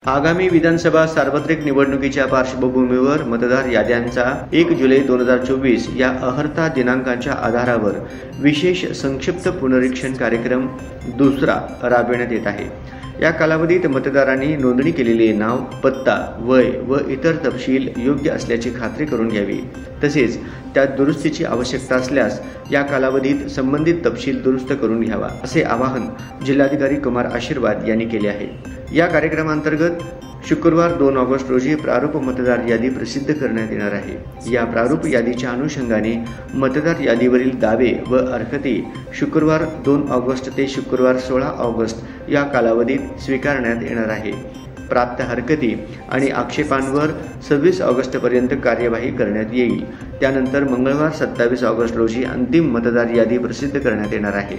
आगामी विधानसभा सार्वत्रिक निवडणुकीच्या पार्श्वभूमीवर मतदार याद्यांचा 1 जुलै 2024 या अहर्ता दिनांकांच्या आधारावर विशेष संक्षिप्त पुनरीक्षण कार्यक्रम दुसरा राबविण्यात येत आहे। या कालावधीत मतदारांनी नोंदणी केलेले नाव, पत्ता, वय व इतर तपशील योग्य असल्याची खात्री करून घ्यावी। तसेच त्यात दुरुस्तीची आवश्यकता असल्यास या कालावधीत संबंधित तपशील दुरुस्त करून घ्यावा, असे आवाहन जिल्हाधिकारी कुमार आशीर्वाद यांनी केले आहे। या कार्यक्रमांतर्गत शुक्रवार 2 ऑगस्ट रोजी प्रारूप मतदार यादी प्रसिद्ध करण्यात येणार आहे। या प्रारूप यादीच्या अनुषंगाने मतदार यादीवरील दावे व हरकती शुक्रवार 2 ऑगस्ट ते शुक्रवार 16 ऑगस्ट या कालावधीत स्वीकारण्यात येणार आहे। प्राप्त हरकती आणि आक्षेपांवर 26 ऑगस्टपर्यंत कार्यवाही करण्यात येईल। त्यानंतर मंगळवार 27 ऑगस्ट रोजी अंतिम मतदार यादी प्रसिद्ध करण्यात येणार आहे।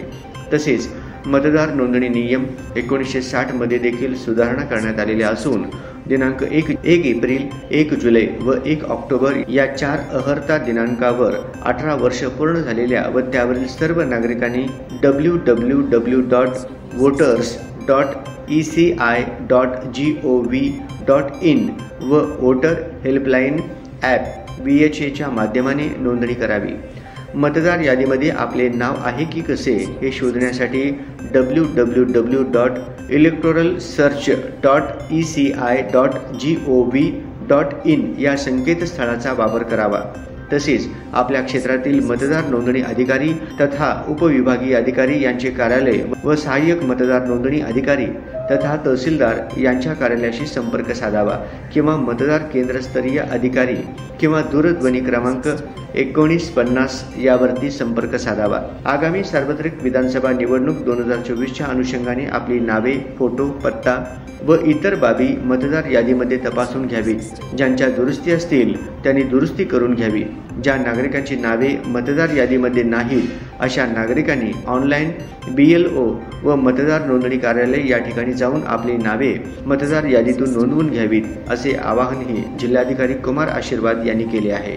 तसेच मतदार नोंदणी नियम 1960 मध्ये देखील सुधारणा करण्यात आलेल्या असून दिनांक 1 एप्रिल, 1 जुलै व 1 ऑक्टोबर या 4 अहर्ता दिनांकावर 18 वर्ष पूर्ण झालेल्या व त्यावरील सर्व नागरिकांनी www.voters.eci.gov.in व वोटर हेल्पलाईन ॲप VHA च्या माध्यमाने नोंदणी करावी। मतदार यादीमध्ये आपले नाव आहे की कसे हे शोधण्यासाठी www.electoralsearch.eci.gov.in या संकेतस्थळाचा वापर करावा। तसेच आपल्या क्षेत्रातील मतदार नोंदणी अधिकारी तथा उपविभागीय अधिकारी यांचे कार्यालय व सहाय्यक मतदार नोंदणी अधिकारी तथा तहसीलदार यांच्या कार्यालयाशी संपर्क साधावा किंवा मतदार केंद्रस्तरीय अधिकारी किंवा दूरध्वनी क्रमांक 1950 यावरती संपर्क साधावा। आगामी सार्वत्रिक विधानसभा निवडणूक 2024च्या अनुषंगाने आपली नावे, फोटो, पत्ता व इतर बाबी मतदार यादीमध्ये तपासून घ्यावीत। ज्यांच्या दुरुस्ती असतील त्यांनी दुरुस्ती करून घ्यावी। ज्या नागरिकांची नावे मतदार यादीमध्ये नाहीत अशा नागरिकांनी ऑनलाईन BLO व मतदार नोंदणी कार्यालय या ठिकाणी जाऊन आपली नावे मतदार यादीतून नोंदवून घ्यावीत, असे आवाहनही जिल्हाधिकारी कुमार आशीर्वाद यांनी केले आहे।